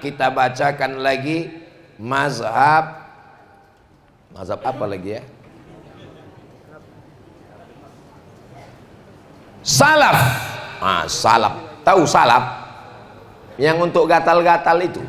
kita bacakan lagi mazhab apa lagi ya? Salaf. Salaf. Tahu salaf? Yang untuk gatal-gatal itu.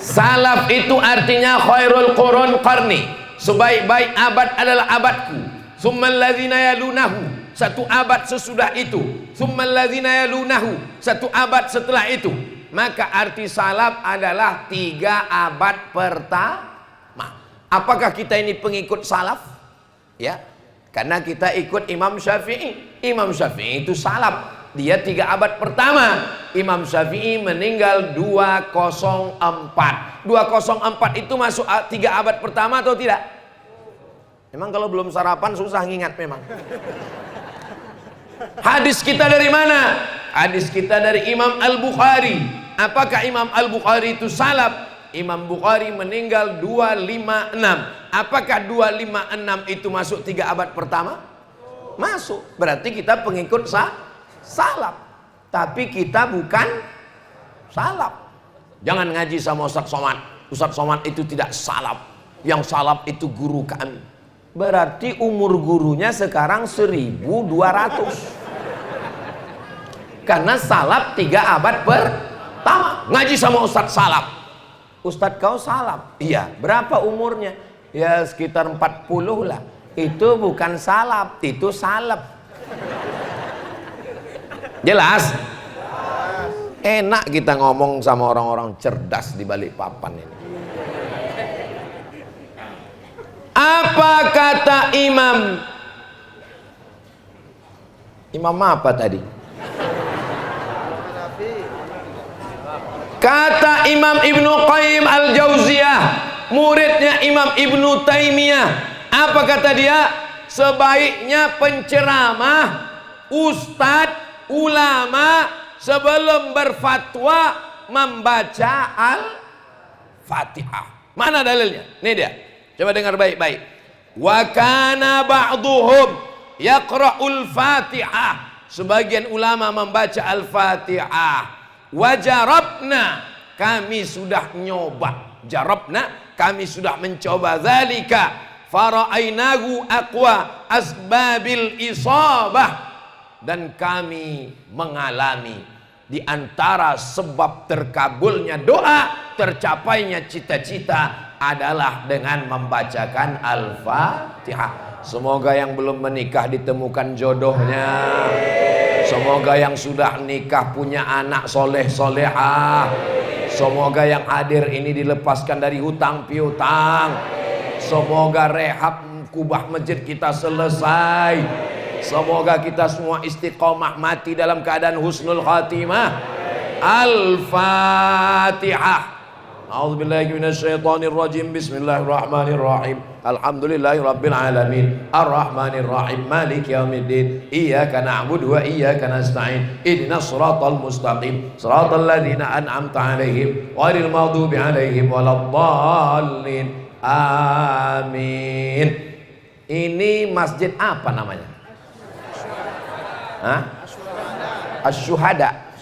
Salaf itu artinya khairul qurun qarni. Sebaik-baik abad adalah abadku. Tsummal ladzina yalunahu, satu abad sesudah itu. Tsummal ladzina yalunahu, satu abad setelah itu. Maka arti salaf adalah 3 abad pertama. Apakah kita ini pengikut salaf? Ya, karena kita ikut Imam Syafi'i. Imam Syafi'i itu salaf. Dia 3 abad pertama. Imam Syafi'i meninggal 204. 204 itu masuk 3 abad pertama atau tidak? Memang kalau belum sarapan susah ngingat memang. Hadis kita dari mana? Hadis kita dari Imam Al-Bukhari. Apakah Imam Al-Bukhari itu salaf? Imam Bukhari meninggal 256. Apakah 256 itu masuk 3 abad pertama? Masuk. Berarti kita pengikut salaf. Tapi kita bukan salaf. Jangan ngaji sama Ustaz Somad. Ustaz Somad itu tidak salaf. Yang salaf itu guru kami. Berarti umur gurunya sekarang 1200. Karena salaf 3 abad pertama. Ngaji sama Ustaz salaf. Ustaz kau salaf? Iya. Berapa umurnya? Ya sekitar 40 lah. Itu bukan salaf, itu salaf. Jelas? Enak kita ngomong sama orang-orang cerdas di balik papan ini. Apa kata Imam? Imam apa tadi? Kata Imam Ibnu Qayyim Al-Jauziyah, muridnya Imam Ibnu Taimiyah. Apa kata dia? Sebaiknya penceramah, ustadz, ulama sebelum berfatwa membaca Al-Fatihah. Mana dalilnya? Ini dia. Coba dengar baik-baik. Wa kana ba'duhum yaqra'ul Fatihah. Sebagian ulama membaca Al-Fatihah. Wajarabna, kami sudah nyoba. Jarabna, kami sudah mencoba. Zalika fara'ainahu aqwa asbabil isabah. Dan kami mengalami di antara sebab terkabulnya doa, tercapainya cita-cita adalah dengan membacakan Al-Fatihah. Semoga yang belum menikah ditemukan jodohnya. Semoga yang sudah nikah punya anak soleh solehah. Semoga yang hadir ini dilepaskan dari hutang piutang. Semoga rehab kubah masjid kita selesai. Semoga kita semua istiqomah mati dalam keadaan husnul khatimah. Al-Fatihah. A'udzubillahi minasyaitonir rajim. Bismillahirrahmanirrahim. Alhamdulillahirabbil alamin. Arrahmanirrahim. Maliki yaumiddin. Iyyaka na'budu wa iyyaka nasta'in. Ihdinas shiratal mustaqim. Shiratal ladzina an'amta 'alaihim ghairil maghdubi 'alaihim waladdallin. Amin. Ini masjid apa namanya? Asy-Syuhada.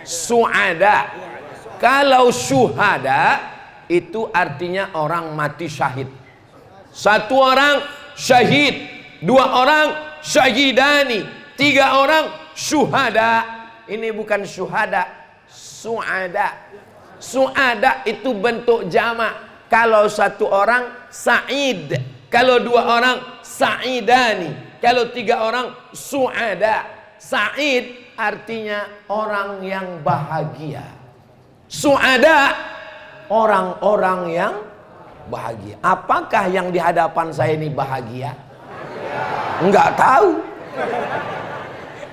Su'ada. Kalau syuhada itu artinya orang mati syahid. 1 orang syahid, 2 orang syahidani, 3 orang syuhada. Ini bukan syuhada, su'ada. Su'ada itu bentuk jamak. Kalau 1 orang sa'id, kalau 2 orang sa'idani, kalau 3 orang su'ada. Sa'id artinya orang yang bahagia. Su'ada orang-orang yang bahagia. Apakah yang di hadapan saya ini bahagia? Enggak tahu.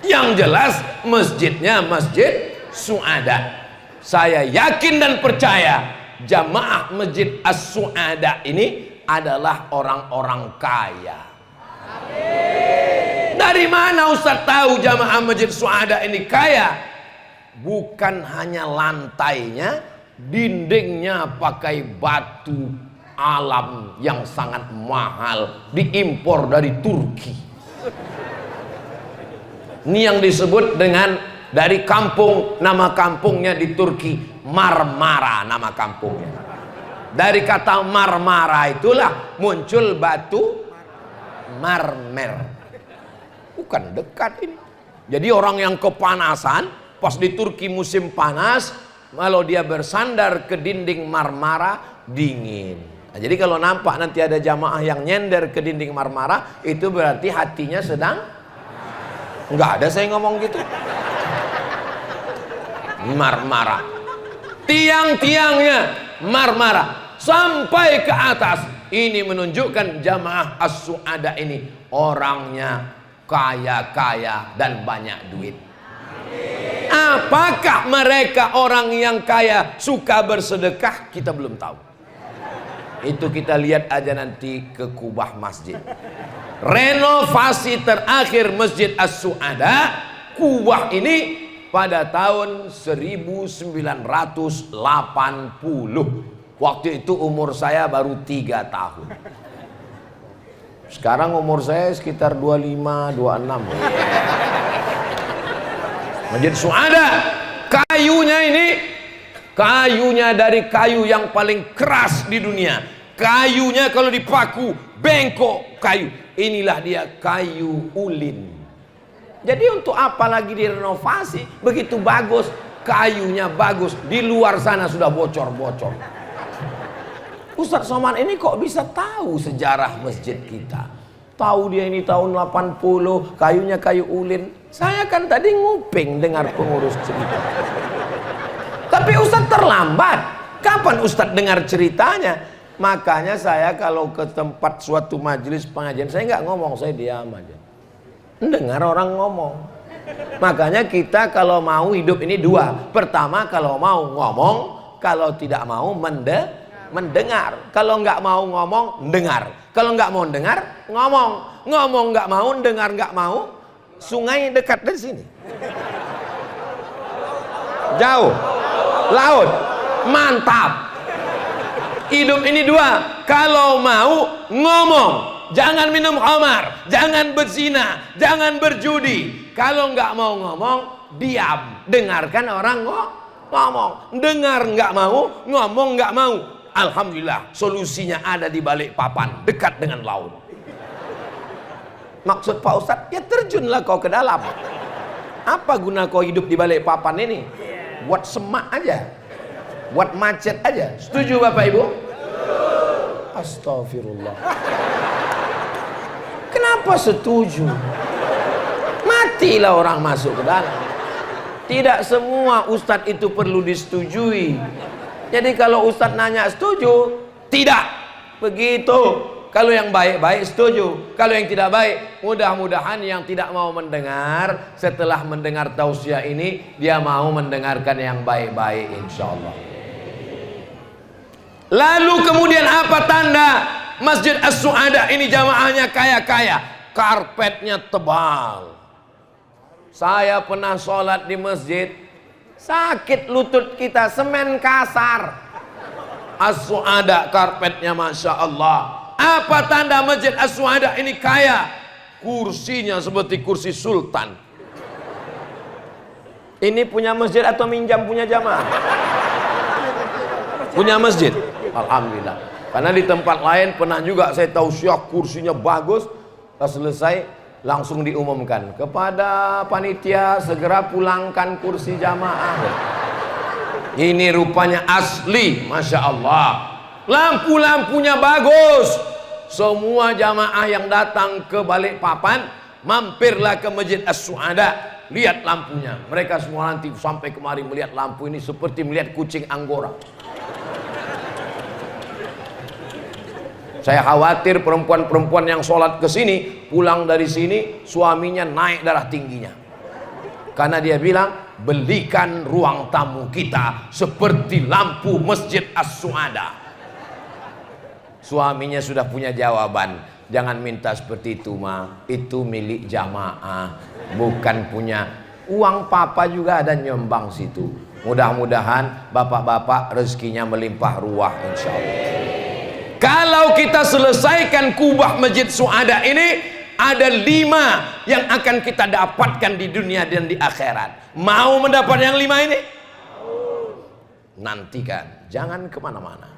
Yang jelas masjidnya masjid Su'ada. Saya yakin dan percaya jamaah masjid As-Su'ada ini adalah orang-orang kaya. Dari mana Ustaz tahu jamaah masjid Su'ada ini kaya? Bukan hanya lantainya, dindingnya pakai batu alam yang sangat mahal, diimpor dari Turki. Ini yang disebut dengan Dari kampung, nama kampungnya di Turki Marmara, nama kampungnya. Dari kata Marmara itulah muncul batu marmer. Bukan dekat ini. Jadi orang yang kepanasan, pas di Turki musim panas, kalau dia bersandar ke dinding Marmara, dingin. Nah, jadi kalau nampak nanti ada jamaah yang nyender ke dinding Marmara, itu berarti hatinya sedang, nggak ada saya ngomong gitu. Marmara, tiang-tiangnya Marmara sampai ke atas. Ini menunjukkan jamaah as-su'ada ini orangnya kaya-kaya dan banyak duit. Apakah mereka orang yang kaya suka bersedekah? Kita belum tahu. Itu kita lihat aja nanti ke kubah masjid. Renovasi terakhir Masjid As-Su'ada, kubah ini pada tahun 1980. Waktu itu umur saya baru 3 tahun. Sekarang umur saya sekitar 25, 26. Masjid Su'ada, kayunya ini, kayunya dari kayu yang paling keras di dunia. Kayunya kalau dipaku bengkok kayu. Inilah dia kayu ulin. Jadi untuk apa lagi direnovasi? Begitu bagus, kayunya bagus. Di luar sana sudah bocor-bocor. Ustadz Somad ini kok bisa tahu sejarah masjid kita? Tahu dia ini tahun 80, kayunya kayu ulin. Saya kan tadi nguping dengar pengurus cerita. Tapi Ustadz terlambat. Kapan Ustadz dengar ceritanya? Makanya saya kalau ke tempat suatu majelis pengajian, saya nggak ngomong, saya diam aja. Dengar orang ngomong. Makanya kita kalau mau hidup ini dua. Pertama, kalau mau ngomong, kalau tidak mau mendengar. Kalau nggak mau ngomong, dengar. Kalau nggak mau dengar, ngomong. Ngomong nggak mau, dengar nggak mau. Sungai dekat dari sini. Jauh. Laut. Mantap. Hidup ini dua. Kalau mau ngomong, jangan minum khamar, jangan berzina, jangan berjudi. Kalau nggak mau ngomong, diam. Dengarkan orang ngomong. Dengar nggak mau, ngomong nggak mau. Alhamdulillah, solusinya ada di balik papan, dekat dengan laut. Maksud Pak Ustadz, ya terjunlah kau ke dalam. Apa guna kau hidup di balik papan ini? Buat semak aja, buat macet aja. Setuju Bapak Ibu? Astagfirullah. Kenapa setuju? Matilah orang masuk ke dalam. Tidak semua ustadz itu perlu disetujui. Jadi kalau ustadz nanya setuju, tidak begitu. Kalau yang baik-baik setuju, kalau yang tidak baik, mudah-mudahan yang tidak mau mendengar setelah mendengar tausiah ini, dia mau mendengarkan yang baik-baik, insya Allah. Lalu kemudian apa tanda Masjid As-Su'ada ini jamaahnya kaya-kaya? Karpetnya tebal. Saya pernah sholat di masjid, sakit lutut kita, semen kasar. As-Su'ada karpetnya Masya Allah. Apa tanda Masjid As-Su'ada ini kaya? Kursinya seperti kursi sultan. Ini punya masjid atau minjam punya jamaah? Punya masjid. Alhamdulillah. Karena di tempat lain pernah juga saya tausiah kursinya bagus. Pas selesai langsung diumumkan kepada panitia, segera pulangkan kursi jamaah. Ini rupanya asli, Masya Allah. Lampu-lampunya bagus. Semua jamaah yang datang ke Balikpapan, mampirlah ke Masjid As-Su'ada. Lihat lampunya. Mereka semua nanti sampai kemari melihat lampu ini seperti melihat kucing Anggora. Saya khawatir perempuan-perempuan yang sholat ke sini, pulang dari sini, suaminya naik darah tingginya. Karena dia bilang, belikan ruang tamu kita seperti lampu Masjid As-Su'ada. Suaminya sudah punya jawaban. Jangan minta seperti itu, Ma. Itu milik jamaah, bukan punya. Uang papa juga ada nyumbang situ. Mudah-mudahan bapak-bapak rezekinya melimpah ruah, insya Allah. Kalau kita selesaikan kubah Masjid Su'ada ini, ada 5 yang akan kita dapatkan di dunia dan di akhirat. Mau mendapat yang 5 ini? Nantikan, jangan kemana-mana.